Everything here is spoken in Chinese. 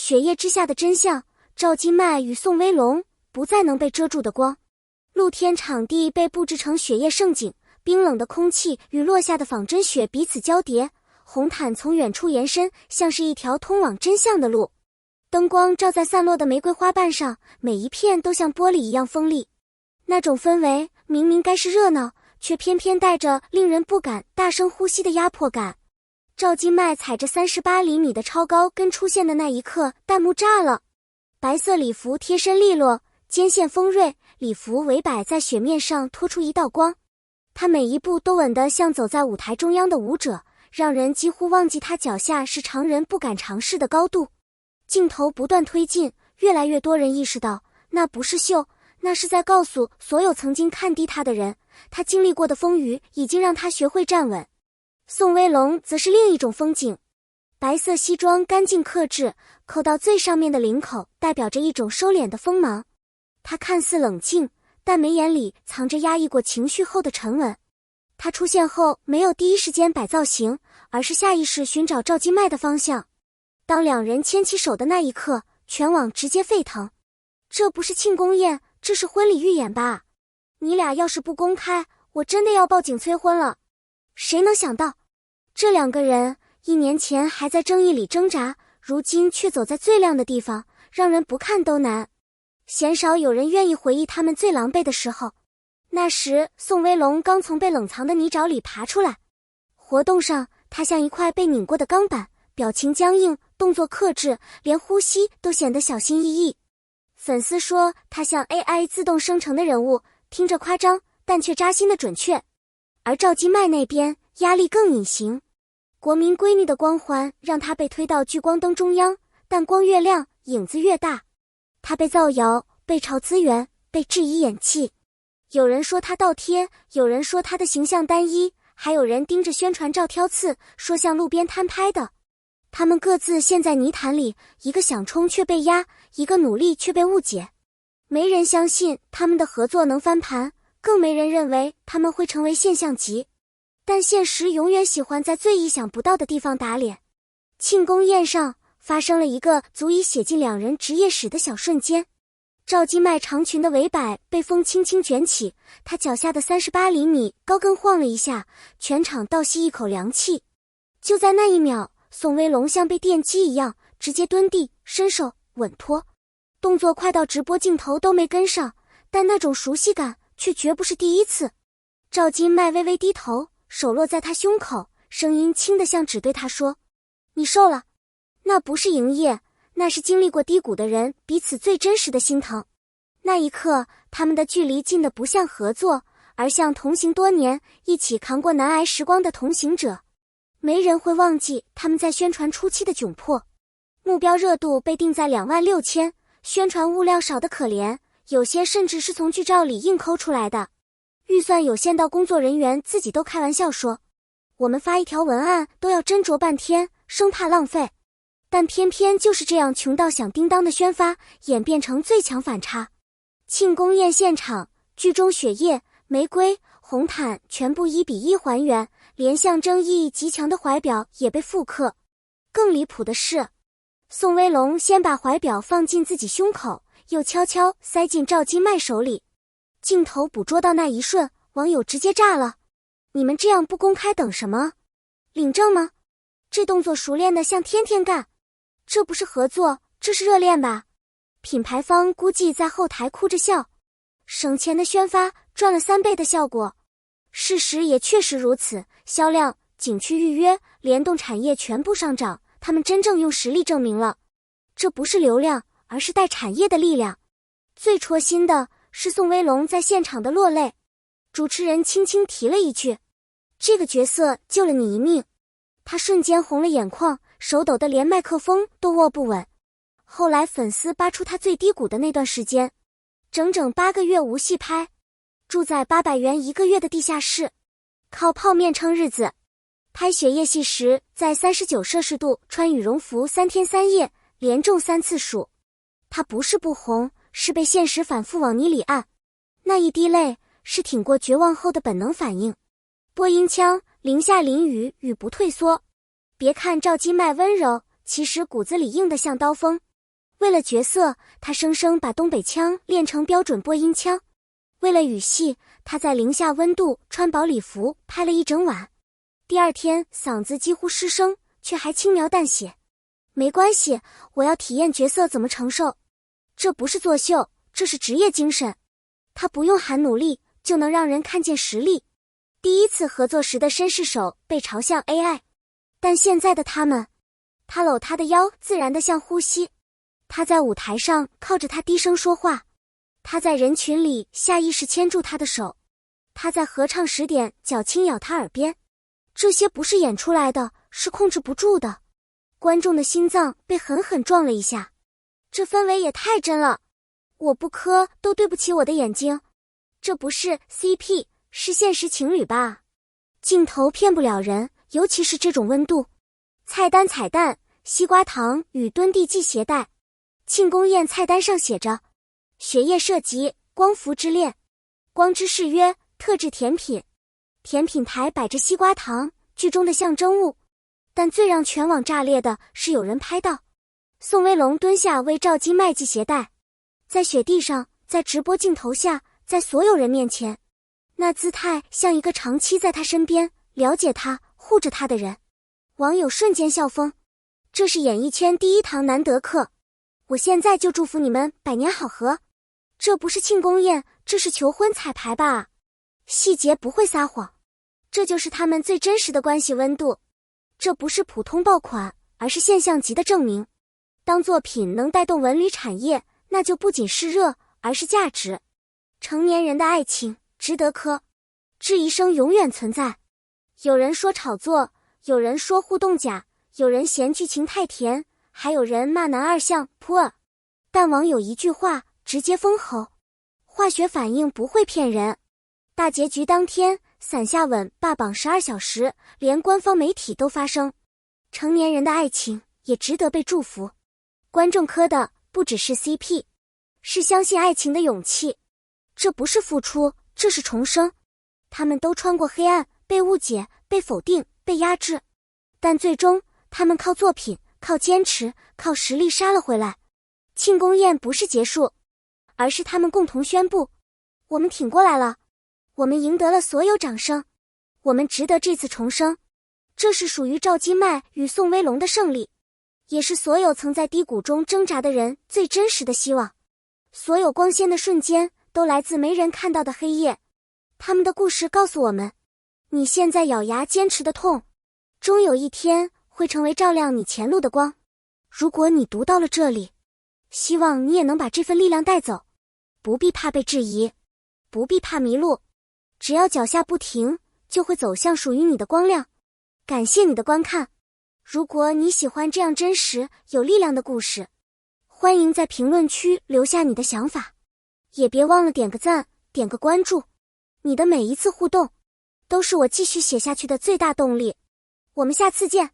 雪夜之下的真相，赵今麦与宋威龙不再能被遮住的光。露天场地被布置成雪夜盛景，冰冷的空气与落下的仿真雪彼此交叠，红毯从远处延伸，像是一条通往真相的路。灯光照在散落的玫瑰花瓣上，每一片都像玻璃一样锋利。那种氛围明明该是热闹，却偏偏带着令人不敢大声呼吸的压迫感。赵今麦踩着38厘米的超高跟出现的那一刻，弹幕炸了。白色礼服贴身利落，肩线锋锐，礼服围摆在雪面上拖出一道光。他每一步都稳得像走在舞台中央的舞者，让人几乎忘记他脚下是常人不敢尝试的高度。镜头不断推进，越来越多人意识到，那不是秀，那是在告诉所有曾经看低他的人，他经历过的风雨已经让他学会站稳。宋威龙则是另一种风景，白色西装干净克制，扣到最上面的领口代表着一种收敛的锋芒。他看似冷静，但眉眼里藏着压抑过情绪后的沉稳。他出现后没有第一时间摆造型，而是下意识寻找赵今麦的方向。当两人牵起手的那一刻，全网直接沸腾。这不是庆功宴，这是婚礼预演吧？你俩要是不公开，我真的要报警催婚了。谁能想到，这两个人1年前还在争议里挣扎，如今却走在最亮的地方，让人不看都难。鲜少有人愿意回忆他们最狼狈的时候。那时宋威龙刚从被冷藏的泥沼里爬出来，活动上他像一块被拧过的钢板，表情僵硬，动作克制，连呼吸都显得小心翼翼。粉丝说他像 AI 自动生成的人物，听着夸张，但却扎心的准确。而赵今麦那边压力更隐形，国民闺女的光环让她被推到聚光灯中央，但光越亮，影子越大。她被造谣，被炒资源，被质疑演技。有人说她倒贴，有人说她的形象单一，还有人盯着宣传照挑刺，说像路边摊拍的。他们各自陷在泥潭里，一个想冲却被压，一个努力却被误解。没人相信他们的合作能翻盘，更没人认为他们会成为现象级。但现实永远喜欢在最意想不到的地方打脸。庆功宴上发生了一个足以写进两人职业史的小瞬间。赵今麦长裙的围摆被风轻轻卷起，她脚下的38厘米高跟晃了一下，全场倒吸一口凉气。就在那一秒，宋威龙像被电击一样，直接蹲地，伸手稳托，动作快到直播镜头都没跟上，但那种熟悉感却绝不是第一次。赵今麦微微低头，手落在他胸口，声音轻得像只对他说：“你瘦了。”那不是营业，那是经历过低谷的人彼此最真实的心疼。那一刻，他们的距离近得不像合作，而像同行多年、一起扛过难挨时光的同行者。没人会忘记他们在宣传初期的窘迫。目标热度被定在26000，宣传物料少得可怜，有些甚至是从剧照里硬抠出来的。预算有限到工作人员自己都开玩笑说，我们发一条文案都要斟酌半天，生怕浪费。但偏偏就是这样穷到响叮当的宣发，演变成最强反差。庆功宴现场，剧中雪夜、玫瑰、红毯全部1:1还原，连象征意义极强的怀表也被复刻。更离谱的是，宋威龙先把怀表放进自己胸口，又悄悄塞进赵今麦手里。镜头捕捉到那一瞬，网友直接炸了。你们这样不公开等什么？领证吗？这动作熟练的像天天干。这不是合作，这是热恋吧？品牌方估计在后台哭着笑，省钱的宣发赚了3倍的效果。事实也确实如此，销量、景区预约、联动产业全部上涨，他们真正用实力证明了，这不是流量，而是带产业的力量。最戳心的是宋威龙在现场的落泪，主持人轻轻提了一句：“这个角色救了你一命。”他瞬间红了眼眶，手抖得连麦克风都握不稳。后来粉丝扒出他最低谷的那段时间，整整8个月无戏拍，住在800元1个月的地下室，靠泡面撑日子。拍雪夜戏时，在39摄氏度穿羽绒服3天3夜，连中3次暑。他不是不红，是被现实反复往泥里按。那一滴泪，是挺过绝望后的本能反应。播音腔，零下淋雨，雨不退缩。别看赵今麦温柔，其实骨子里硬得像刀锋。为了角色，他生生把东北腔练成标准播音腔。为了语戏，他在零下温度穿薄礼服拍了一整晚。第二天嗓子几乎失声，却还轻描淡写。没关系，我要体验角色怎么承受。这不是作秀，这是职业精神。他不用喊努力，就能让人看见实力。第一次合作时的绅士手被嘲笑 AI， 但现在的他们，他搂他的腰，自然的像呼吸。他在舞台上靠着他低声说话，他在人群里下意识牵住他的手，他在合唱时点脚轻咬他耳边。这些不是演出来的，是控制不住的。观众的心脏被狠狠撞了一下，这氛围也太真了，我不磕都对不起我的眼睛。这不是 CP， 是现实情侣吧？镜头骗不了人，尤其是这种温度。菜单彩蛋，西瓜糖与敦地剂携带。庆功宴菜单上写着雪夜射击，光伏之恋，光之誓约，特制甜品。甜品台摆着西瓜糖，剧中的象征物。但最让全网炸裂的是有人拍到宋威龙蹲下为赵今麦系鞋带，在雪地上，在直播镜头下，在所有人面前，那姿态像一个长期在他身边了解他护着他的人。网友瞬间笑疯，这是演艺圈第一堂难得课。我现在就祝福你们百年好合。这不是庆功宴，这是求婚彩排吧？细节不会撒谎，这就是他们最真实的关系温度。这不是普通爆款，而是现象级的证明。当作品能带动文旅产业，那就不仅是热，而是价值。成年人的爱情值得磕，质疑声永远存在。有人说炒作，有人说互动假，有人嫌剧情太甜，还有人骂男二像 poor。 但网友一句话直接封喉，化学反应不会骗人。大结局当天，伞下吻霸榜12小时，连官方媒体都发声。成年人的爱情也值得被祝福。观众磕的不只是 CP， 是相信爱情的勇气。这不是付出，这是重生。他们都穿过黑暗，被误解，被否定，被压制，但最终他们靠作品，靠坚持，靠实力杀了回来。庆功宴不是结束，而是他们共同宣布，我们挺过来了，我们赢得了所有掌声，我们值得这次重生。这是属于赵今麦与宋威龙的胜利，也是所有曾在低谷中挣扎的人最真实的希望。所有光鲜的瞬间都来自没人看到的黑夜。他们的故事告诉我们，你现在咬牙坚持的痛，终有一天会成为照亮你前路的光。如果你读到了这里，希望你也能把这份力量带走，不必怕被质疑，不必怕迷路，只要脚下不停，就会走向属于你的光亮。感谢你的观看，如果你喜欢这样真实有力量的故事，欢迎在评论区留下你的想法，也别忘了点个赞，点个关注。你的每一次互动，都是我继续写下去的最大动力。我们下次见。